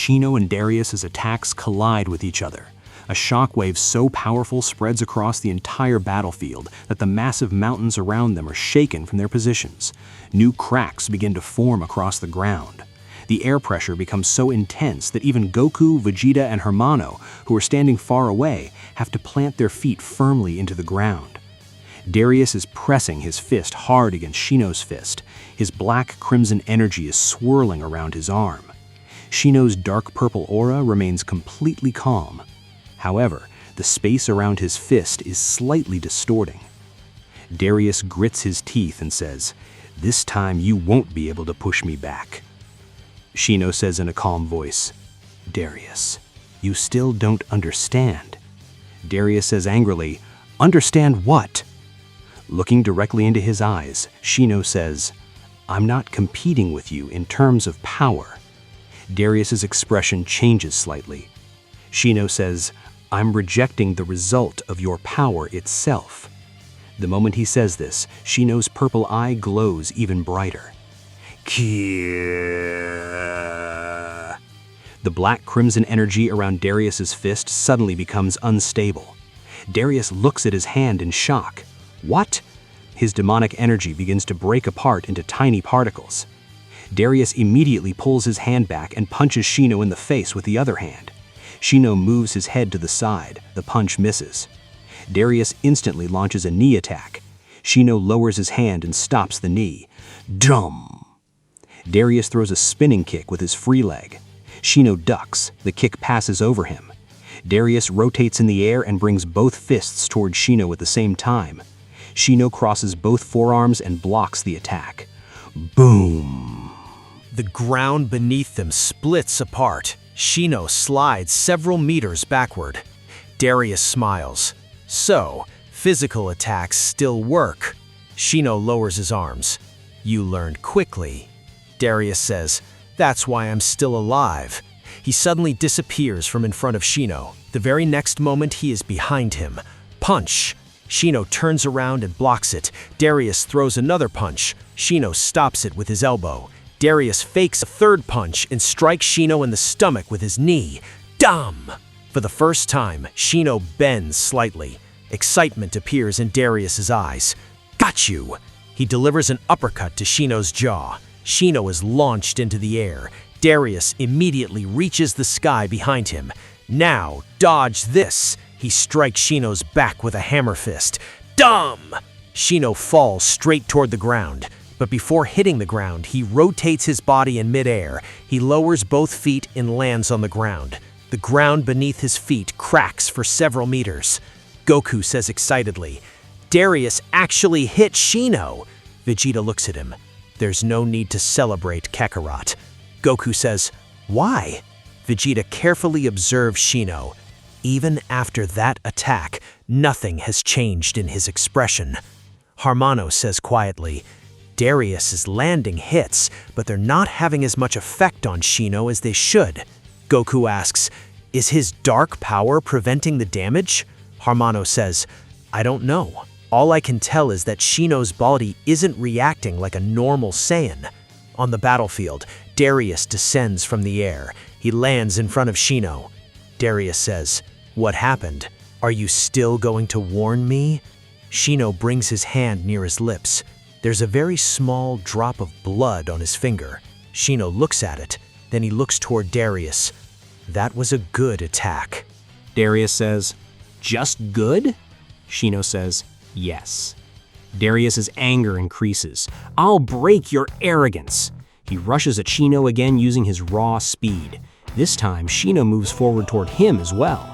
Shino and Darius's attacks collide with each other. A shockwave so powerful spreads across the entire battlefield that the massive mountains around them are shaken from their positions. New cracks begin to form across the ground. The air pressure becomes so intense that even Goku, Vegeta, and Hermano, who are standing far away, have to plant their feet firmly into the ground. Darius is pressing his fist hard against Shino's fist. His black crimson energy is swirling around his arm. Shino's dark purple aura remains completely calm. However, the space around his fist is slightly distorting. Darius grits his teeth and says, "This time you won't be able to push me back." Shino says in a calm voice, "Darius, you still don't understand." Darius says angrily, "Understand what?" Looking directly into his eyes, Shino says, "I'm not competing with you in terms of power." Darius's expression changes slightly. Shino says, "I'm rejecting the result of your power itself." The moment he says this, Shino's purple eye glows even brighter. The black crimson energy around Darius's fist suddenly becomes unstable. Darius looks at his hand in shock. What? His demonic energy begins to break apart into tiny particles. Darius immediately pulls his hand back and punches Shino in the face with the other hand. Shino moves his head to the side. The punch misses. Darius instantly launches a knee attack. Shino lowers his hand and stops the knee. Dum! Darius throws a spinning kick with his free leg. Shino ducks. The kick passes over him. Darius rotates in the air and brings both fists toward Shino at the same time. Shino crosses both forearms and blocks the attack. Boom! The ground beneath them splits apart. Shino slides several meters backward. Darius smiles. So, physical attacks still work. Shino lowers his arms. You learned quickly. Darius says, "That's why I'm still alive." He suddenly disappears from in front of Shino. The very next moment, he is behind him. Punch! Shino turns around and blocks it. Darius throws another punch. Shino stops it with his elbow. Darius fakes a third punch and strikes Shino in the stomach with his knee. Dam! For the first time, Shino bends slightly. Excitement appears in Darius's eyes. Got you! He delivers an uppercut to Shino's jaw. Shino is launched into the air. Darius immediately reaches the sky behind him. Now, dodge this! He strikes Shino's back with a hammer fist. Dum! Shino falls straight toward the ground. But before hitting the ground, he rotates his body in midair. He lowers both feet and lands on the ground. The ground beneath his feet cracks for several meters. Goku says excitedly, "Darius actually hit Shino!" Vegeta looks at him. There's no need to celebrate, Kakarot. Goku says, "Why?" Vegeta carefully observes Shino. Even after that attack, nothing has changed in his expression. Hermano says quietly, "Darius is landing hits, but they're not having as much effect on Shino as they should." Goku asks, "Is his dark power preventing the damage?" Hermano says, "I don't know. All I can tell is that Shino's body isn't reacting like a normal Saiyan." On the battlefield, Darius descends from the air. He lands in front of Shino. Darius says, "What happened? Are you still going to warn me?" Shino brings his hand near his lips. There's a very small drop of blood on his finger. Shino looks at it, then he looks toward Darius. "That was a good attack." Darius says, "Just good?" Shino says, "Yes." Darius's anger increases. "I'll break your arrogance." He rushes at Shino again using his raw speed. This time, Shino moves forward toward him as well.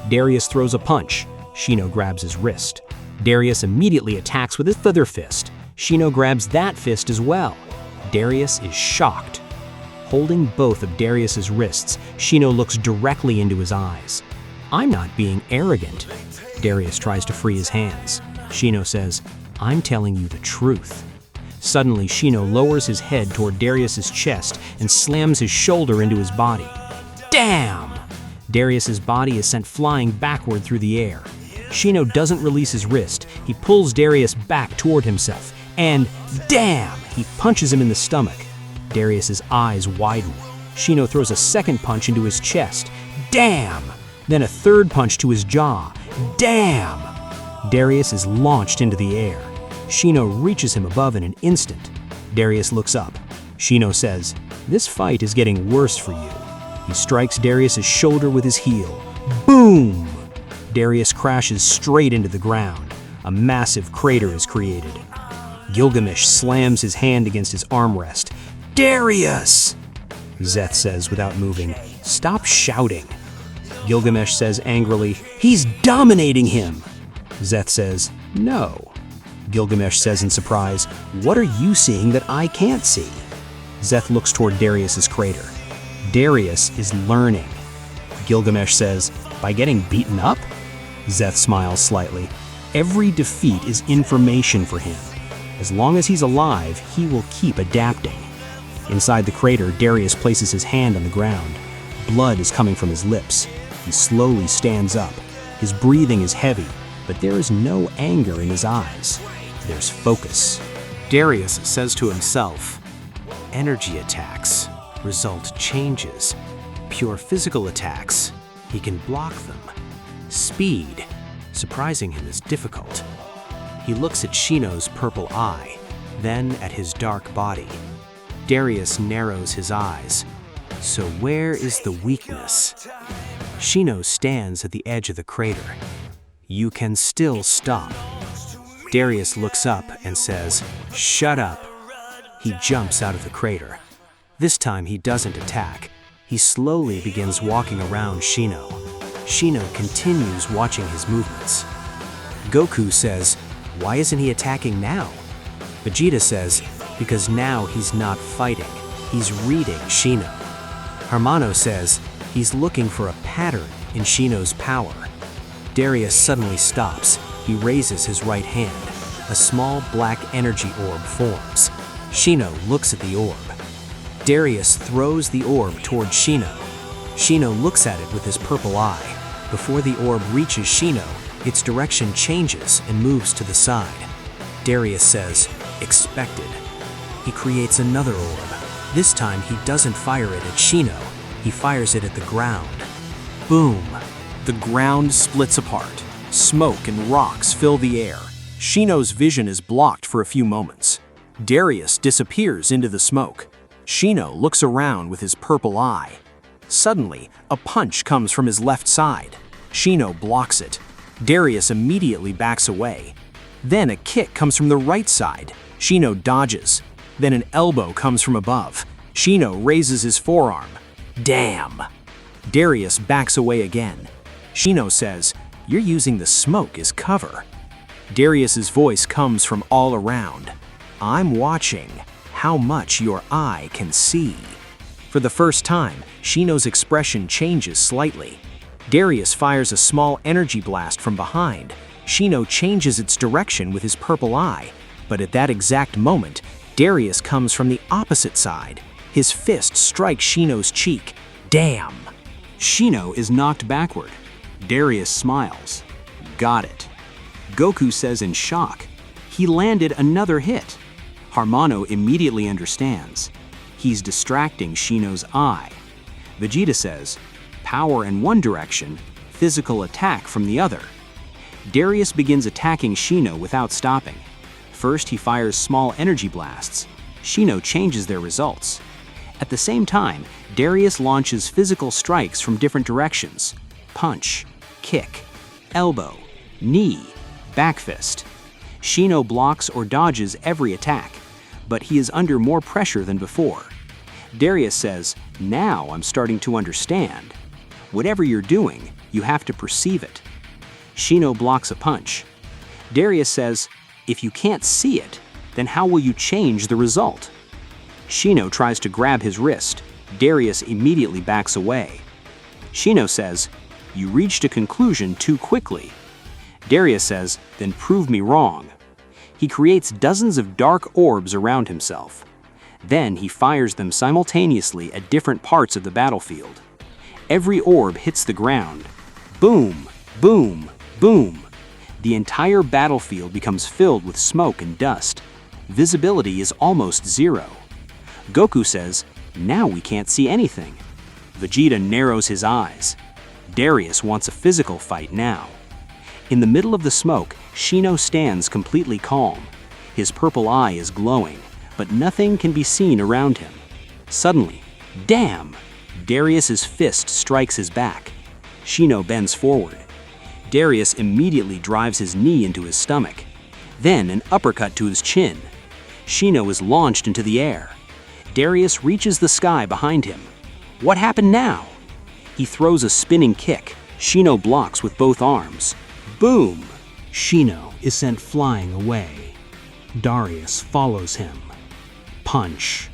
Darius throws a punch. Shino grabs his wrist. Darius immediately attacks with his other fist. Shino grabs that fist as well. Darius is shocked. Holding both of Darius's wrists, Shino looks directly into his eyes. "I'm not being arrogant." Darius tries to free his hands. Shino says, "I'm telling you the truth." Suddenly, Shino lowers his head toward Darius's chest and slams his shoulder into his body. Damn! Darius's body is sent flying backward through the air. Shino doesn't release his wrist. He pulls Darius back toward himself, and damn! He punches him in the stomach. Darius's eyes widen. Shino throws a second punch into his chest. Damn! Then a third punch to his jaw. Damn! Darius is launched into the air. Shino reaches him above in an instant. Darius looks up. Shino says, "This fight is getting worse for you." He strikes Darius' shoulder with his heel. Boom! Darius crashes straight into the ground. A massive crater is created. Gilgamesh slams his hand against his armrest. "Darius!" Zeth says without moving, "Stop shouting." Gilgamesh says angrily, "He's dominating him!" Zeth says, "No." Gilgamesh says in surprise, "What are you seeing that I can't see?" Zeth looks toward Darius' crater. Darius is learning. Gilgamesh says, "By getting beaten up?" Zeth smiles slightly. Every defeat is information for him. As long as he's alive, he will keep adapting. Inside the crater, Darius places his hand on the ground. Blood is coming from his lips. He slowly stands up. His breathing is heavy, but there is no anger in his eyes. There's focus. Darius says to himself, energy attacks result changes. Pure physical attacks, he can block them. Speed, surprising him, is difficult. He looks at Shino's purple eye, then at his dark body. Darius narrows his eyes. So where is the weakness? Shino stands at the edge of the crater. You can still stop. Darius looks up and says, "Shut up." He jumps out of the crater. This time he doesn't attack. He slowly begins walking around Shino. Shino continues watching his movements. Goku says, "Why isn't he attacking now?" Vegeta says, "Because now he's not fighting. He's reading Shino." Hermano says, "He's looking for a pattern in Shino's power." Darius suddenly stops. He raises his right hand. A small black energy orb forms. Shino looks at the orb. Darius throws the orb toward Shino. Shino looks at it with his purple eye. Before the orb reaches Shino, its direction changes and moves to the side. Darius says, "Expected." He creates another orb. This time he doesn't fire it at Shino. He fires it at the ground. Boom! The ground splits apart. Smoke and rocks fill the air. Shino's vision is blocked for a few moments. Darius disappears into the smoke. Shino looks around with his purple eye. Suddenly, a punch comes from his left side. Shino blocks it. Darius immediately backs away. Then a kick comes from the right side. Shino dodges. Then an elbow comes from above. Shino raises his forearm. Damn! Darius backs away again. Shino says, "You're using the smoke as cover." Darius's voice comes from all around. "I'm watching how much your eye can see." For the first time, Shino's expression changes slightly. Darius fires a small energy blast from behind. Shino changes its direction with his purple eye, but at that exact moment, Darius comes from the opposite side. His fist strikes Shino's cheek. Damn! Shino is knocked backward. Darius smiles. Got it. Goku says in shock, "He landed another hit." Hermano immediately understands. He's distracting Shino's eye. Vegeta says, "Power in one direction, physical attack from the other." Darius begins attacking Shino without stopping. First, he fires small energy blasts. Shino changes their results. At the same time, Darius launches physical strikes from different directions. Punch, kick, elbow, knee, back fist. Shino blocks or dodges every attack, but he is under more pressure than before. Darius says, "Now I'm starting to understand. Whatever you're doing, you have to perceive it." Shino blocks a punch. Darius says, "If you can't see it, then how will you change the result?" Shino tries to grab his wrist. Darius immediately backs away. Shino says, "You reached a conclusion too quickly." Darius says, "Then prove me wrong." He creates dozens of dark orbs around himself. Then he fires them simultaneously at different parts of the battlefield. Every orb hits the ground. Boom, boom, boom. The entire battlefield becomes filled with smoke and dust. Visibility is almost zero. Goku says, Now we can't see anything. Vegeta narrows his eyes. Darius wants a physical fight now. In the middle of the smoke, Shino stands completely calm. His purple eye is glowing, but nothing can be seen around him. Suddenly, damn! Darius's fist strikes his back. Shino bends forward. Darius immediately drives his knee into his stomach. Then an uppercut to his chin. Shino is launched into the air. Darius reaches the sky behind him. What happened now? He throws a spinning kick. Shino blocks with both arms. Boom! Shino is sent flying away. Darius follows him. Punch.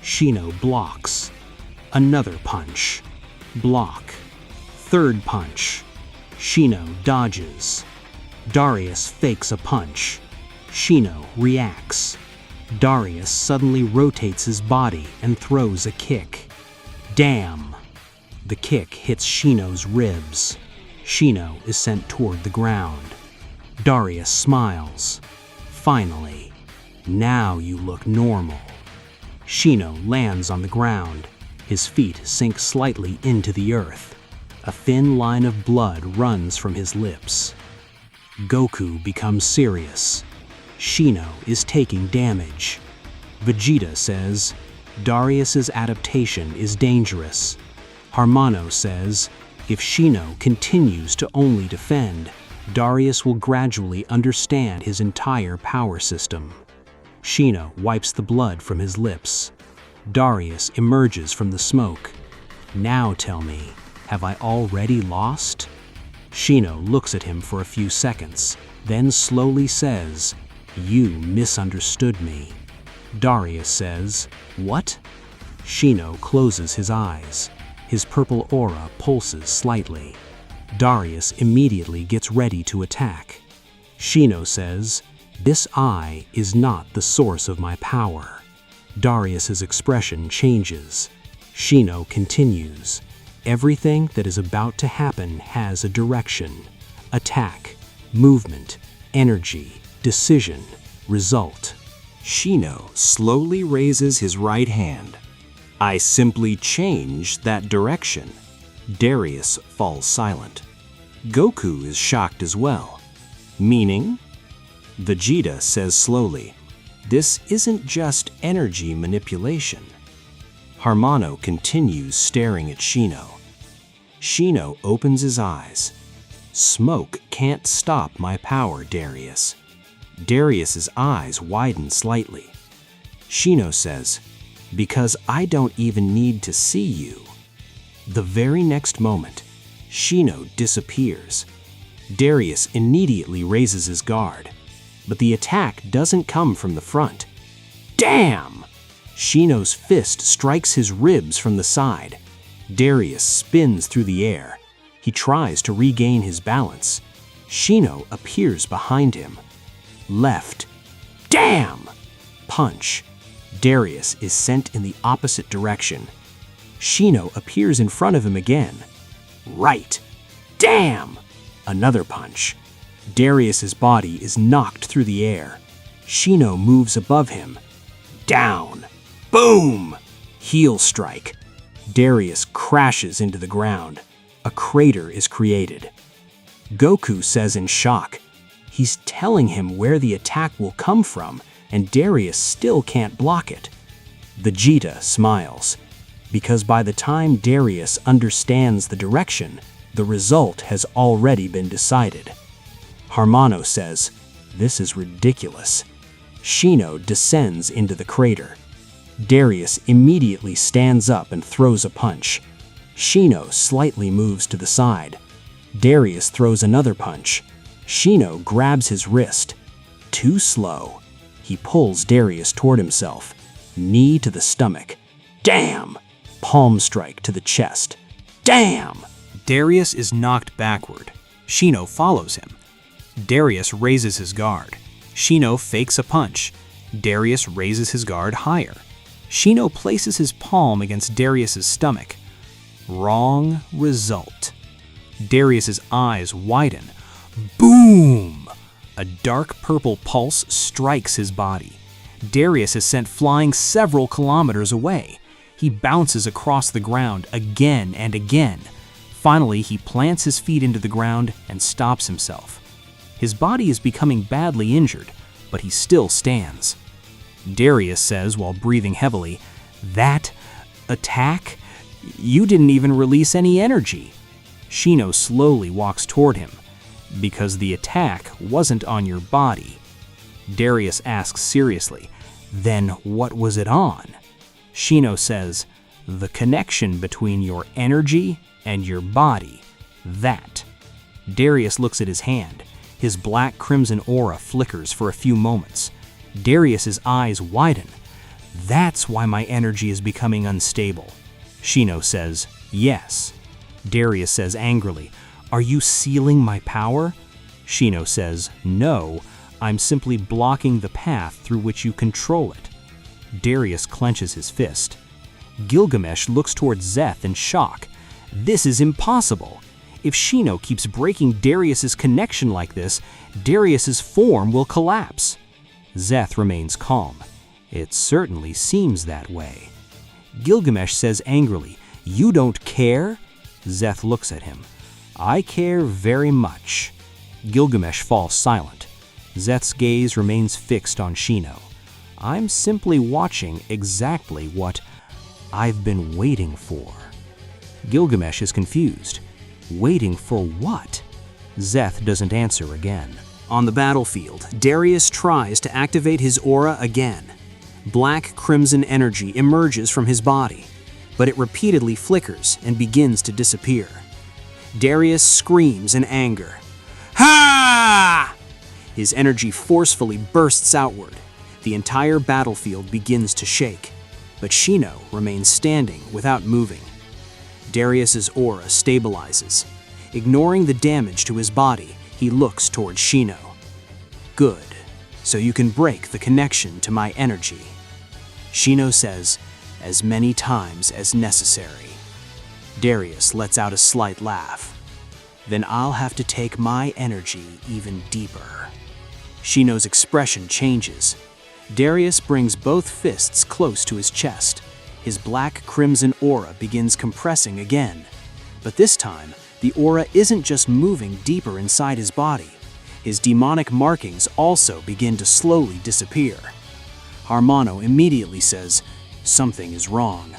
Shino blocks. Another punch. Block. Third punch. Shino dodges. Darius fakes a punch. Shino reacts. Darius suddenly rotates his body and throws a kick. Damn! The kick hits Shino's ribs. Shino is sent toward the ground. Darius smiles. Finally, now you look normal. Shino lands on the ground. His feet sink slightly into the earth. A thin line of blood runs from his lips. Goku becomes serious. Shino is taking damage. Vegeta says, Darius's adaptation is dangerous. Harmano says, if Shino continues to only defend, Darius will gradually understand his entire power system. Shino wipes the blood from his lips. Darius emerges from the smoke. Now tell me, have I already lost? Shino looks at him for a few seconds, then slowly says, you misunderstood me. Darius says, what? Shino closes his eyes. His purple aura pulses slightly. Darius immediately gets ready to attack. Shino says, this eye is not the source of my power. Darius's expression changes. Shino continues, everything that is about to happen has a direction. Attack, movement, energy, decision, result. Shino slowly raises his right hand. I simply change that direction. Darius falls silent. Goku is shocked as well. Meaning? Vegeta says slowly, this isn't just energy manipulation. Harmano continues staring at Shino. Shino opens his eyes. Smoke can't stop my power, Darius. Darius's eyes widen slightly. Shino says, because I don't even need to see you. The very next moment, Shino disappears. Darius immediately raises his guard, but the attack doesn't come from the front. Damn! Shino's fist strikes his ribs from the side. Darius spins through the air. He tries to regain his balance. Shino appears behind him. Left. Damn! Punch. Darius is sent in the opposite direction. Shino appears in front of him again. Right. Damn! Another punch. Darius's body is knocked through the air. Shino moves above him. Down. Boom! Heel strike. Darius crashes into the ground. A crater is created. Goku says in shock, he's telling him where the attack will come from, and Darius still can't block it. Vegeta smiles, because by the time Darius understands the direction, the result has already been decided. Harmano says, this is ridiculous. Shino descends into the crater. Darius immediately stands up and throws a punch. Shino slightly moves to the side. Darius throws another punch. Shino grabs his wrist. Too slow. He pulls Darius toward himself. Knee to the stomach. Damn! Palm strike to the chest. Damn! Darius is knocked backward. Shino follows him. Darius raises his guard. Shino fakes a punch. Darius raises his guard higher. Shino places his palm against Darius's stomach. Wrong result. Darius's eyes widen. Boom! A dark purple pulse strikes his body. Darius is sent flying several kilometers away. He bounces across the ground again and again. Finally, he plants his feet into the ground and stops himself. His body is becoming badly injured, but he still stands. Darius says while breathing heavily, "That attack? You didn't even release any energy." Shino slowly walks toward him. "Because the attack wasn't on your body." Darius asks seriously, "Then what was it on?" Shino says, "The connection between your energy and your body. That." Darius looks at his hand. His black-crimson aura flickers for a few moments. Darius's eyes widen. "That's why my energy is becoming unstable." Shino says, "Yes." Darius says angrily, "Are you sealing my power?" Shino says, "No, I'm simply blocking the path through which you control it." Darius clenches his fist. Gilgamesh looks towards Zeth in shock. This is impossible. If Shino keeps breaking Darius's connection like this, Darius's form will collapse. Zeth remains calm. "It certainly seems that way." Gilgamesh says angrily, "You don't care?" Zeth looks at him. "I care very much." Gilgamesh falls silent. Zeth's gaze remains fixed on Shino. "I'm simply watching exactly what I've been waiting for." Gilgamesh is confused. Waiting for what? Zeth doesn't answer again. On the battlefield, Darius tries to activate his aura again. Black crimson energy emerges from his body, but it repeatedly flickers and begins to disappear. Darius screams in anger. "Ha!" His energy forcefully bursts outward. The entire battlefield begins to shake, but Shino remains standing without moving. Darius's aura stabilizes. Ignoring the damage to his body, he looks towards Shino. "Good, so you can break the connection to my energy." Shino says, "As many times as necessary." Darius lets out a slight laugh. "Then I'll have to take my energy even deeper." Shino's expression changes. Darius brings both fists close to his chest. His black-crimson aura begins compressing again. But this time, the aura isn't just moving deeper inside his body. His demonic markings also begin to slowly disappear. Harmano immediately says, "Something is wrong."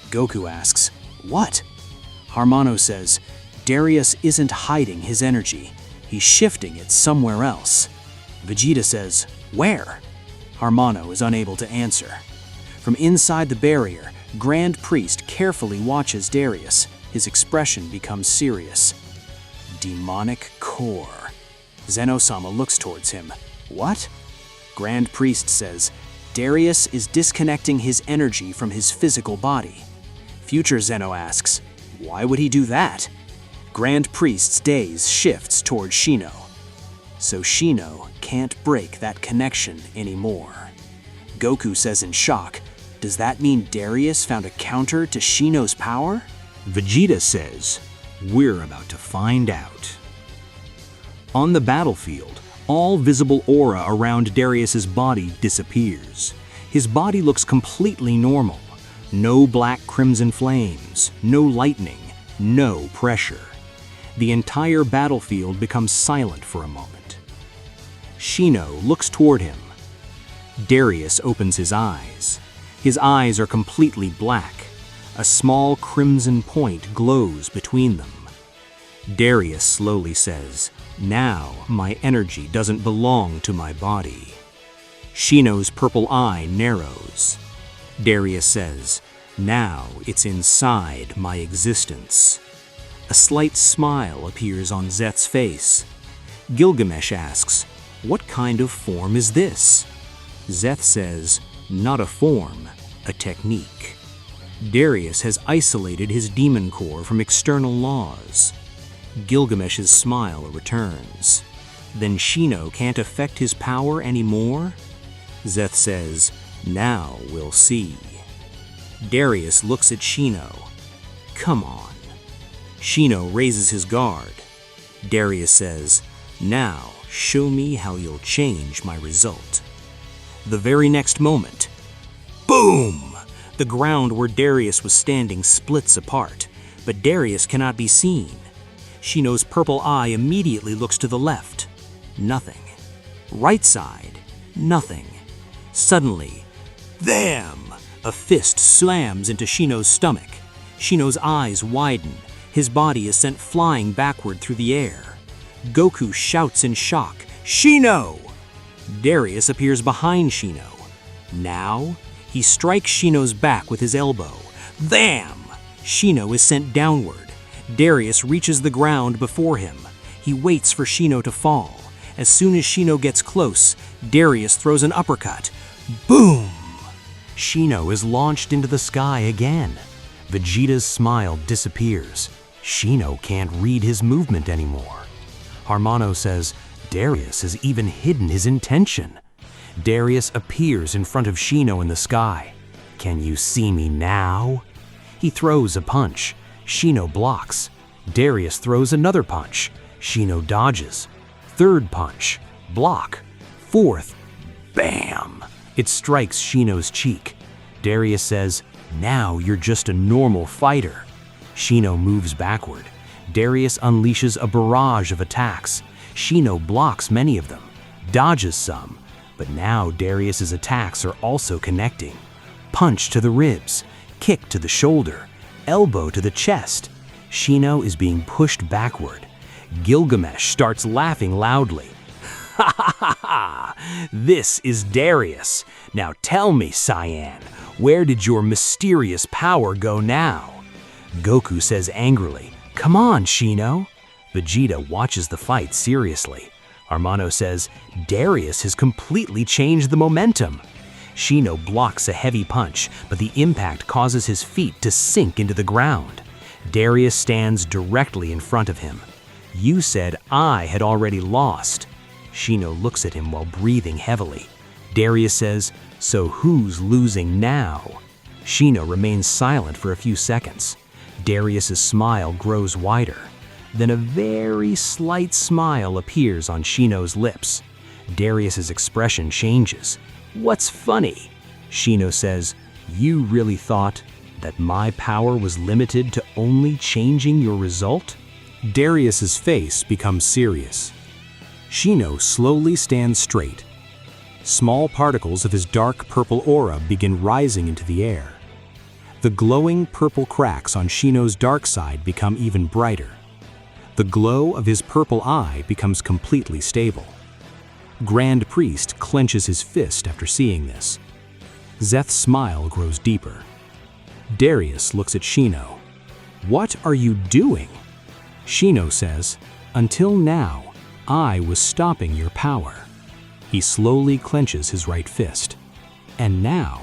Goku asks, "What?" Harmano says, "Darius isn't hiding his energy. He's shifting it somewhere else." Vegeta says, "Where?" Harmano is unable to answer. From inside the barrier, Grand Priest carefully watches Darius. His expression becomes serious. "Demonic core." Zeno-sama looks towards him. "What?" Grand Priest says, "Darius is disconnecting his energy from his physical body." Future Zeno asks, "Why would he do that?" Grand Priest's gaze shifts towards Shino. So Shino can't break that connection anymore. Goku says in shock, "Does that mean Darius found a counter to Shino's power?" Vegeta says, "We're about to find out." On the battlefield, all visible aura around Darius's body disappears. His body looks completely normal. No black-crimson flames, no lightning, no pressure. The entire battlefield becomes silent for a moment. Shino looks toward him. Darius opens his eyes. His eyes are completely black. A small crimson point glows between them. Darius slowly says, "Now my energy doesn't belong to my body." Shino's purple eye narrows. Darius says, "Now it's inside my existence." A slight smile appears on Zeth's face. Gilgamesh asks, "What kind of form is this?" Zeth says, "Not a form, a technique." Darius has isolated his demon core from external laws. Gilgamesh's smile returns. Then Shino can't affect his power anymore? Zeth says, "Now we'll see." Darius looks at Shino. "Come on." Shino raises his guard. Darius says, "Now show me how you'll change my result." The very next moment, boom! The ground where Darius was standing splits apart, but Darius cannot be seen. Shino's purple eye immediately looks to the left. Nothing. Right side. Nothing. Suddenly, THAM! A fist slams into Shino's stomach. Shino's eyes widen. His body is sent flying backward through the air. Goku shouts in shock, "Shino!" Darius appears behind Shino. Now, he strikes Shino's back with his elbow. THAM! Shino is sent downward. Darius reaches the ground before him. He waits for Shino to fall. As soon as Shino gets close, Darius throws an uppercut. Boom! Shino is launched into the sky again. Vegeta's smile disappears. Shino can't read his movement anymore. Harmano says, Darius has even hidden his intention. Darius appears in front of Shino in the sky. Can you see me now? He throws a punch. Shino blocks. Darius throws another punch. Shino dodges. Third punch. Block. Fourth. Bam! It strikes Shino's cheek. Darius says, now you're just a normal fighter. Shino moves backward. Darius unleashes a barrage of attacks. Shino blocks many of them, dodges some, but now Darius's attacks are also connecting. Punch to the ribs, kick to the shoulder, elbow to the chest. Shino is being pushed backward. Gilgamesh starts laughing loudly. Ha ha ha ha! This is Darius. Now tell me, Cyan, where did your mysterious power go now? Goku says angrily, come on, Shino. Vegeta watches the fight seriously. Harmano says, Darius has completely changed the momentum. Shino blocks a heavy punch, but the impact causes his feet to sink into the ground. Darius stands directly in front of him. You said I had already lost. Shino looks at him while breathing heavily. Darius says, so who's losing now? Shino remains silent for a few seconds. Darius's smile grows wider. Then a very slight smile appears on Shino's lips. Darius's expression changes. What's funny? Shino says, you really thought that my power was limited to only changing your result? Darius's face becomes serious. Shino slowly stands straight. Small particles of his dark purple aura begin rising into the air. The glowing purple cracks on Shino's dark side become even brighter. The glow of his purple eye becomes completely stable. Grand Priest clenches his fist after seeing this. Zeth's smile grows deeper. Darius looks at Shino. What are you doing? Shino says, until now, I was stopping your power. He slowly clenches his right fist. And now,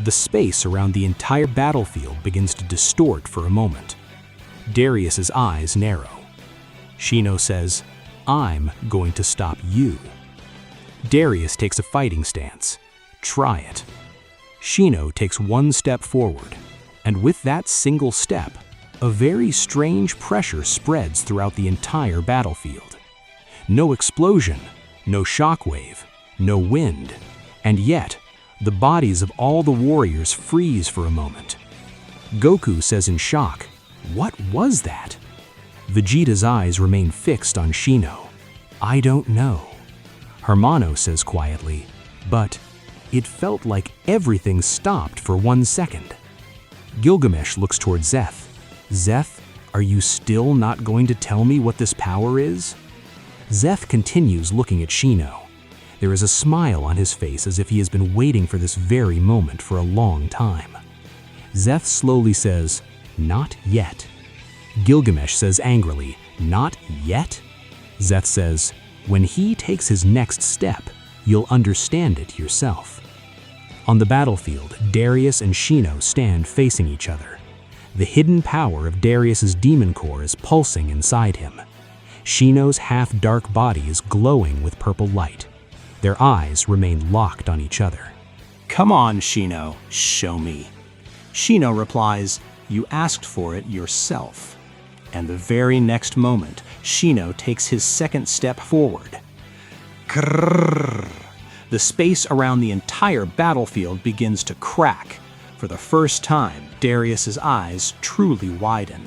the space around the entire battlefield begins to distort for a moment. Darius's eyes narrow. Shino says, I'm going to stop you. Darius takes a fighting stance. Try it. Shino takes one step forward, and with that single step, a very strange pressure spreads throughout the entire battlefield. No explosion, no shockwave, no wind, and yet, the bodies of all the warriors freeze for a moment. Goku says in shock, what was that? Vegeta's eyes remain fixed on Shino. I don't know. Harmano says quietly, but it felt like everything stopped for 1 second. Gilgamesh looks toward Zeth. Zeth, are you still not going to tell me what this power is? Zeth continues looking at Shino. There is a smile on his face as if he has been waiting for this very moment for a long time. Zeth slowly says, not yet. Gilgamesh says angrily, not yet? Zeth says, when he takes his next step, you'll understand it yourself. On the battlefield, Darius and Shino stand facing each other. The hidden power of Darius's demon core is pulsing inside him. Shino's half-dark body is glowing with purple light. Their eyes remain locked on each other. Come on, Shino, show me. Shino replies, you asked for it yourself. And the very next moment, Shino takes his second step forward. Grrrr. The space around the entire battlefield begins to crack. For the first time, Darius's eyes truly widen.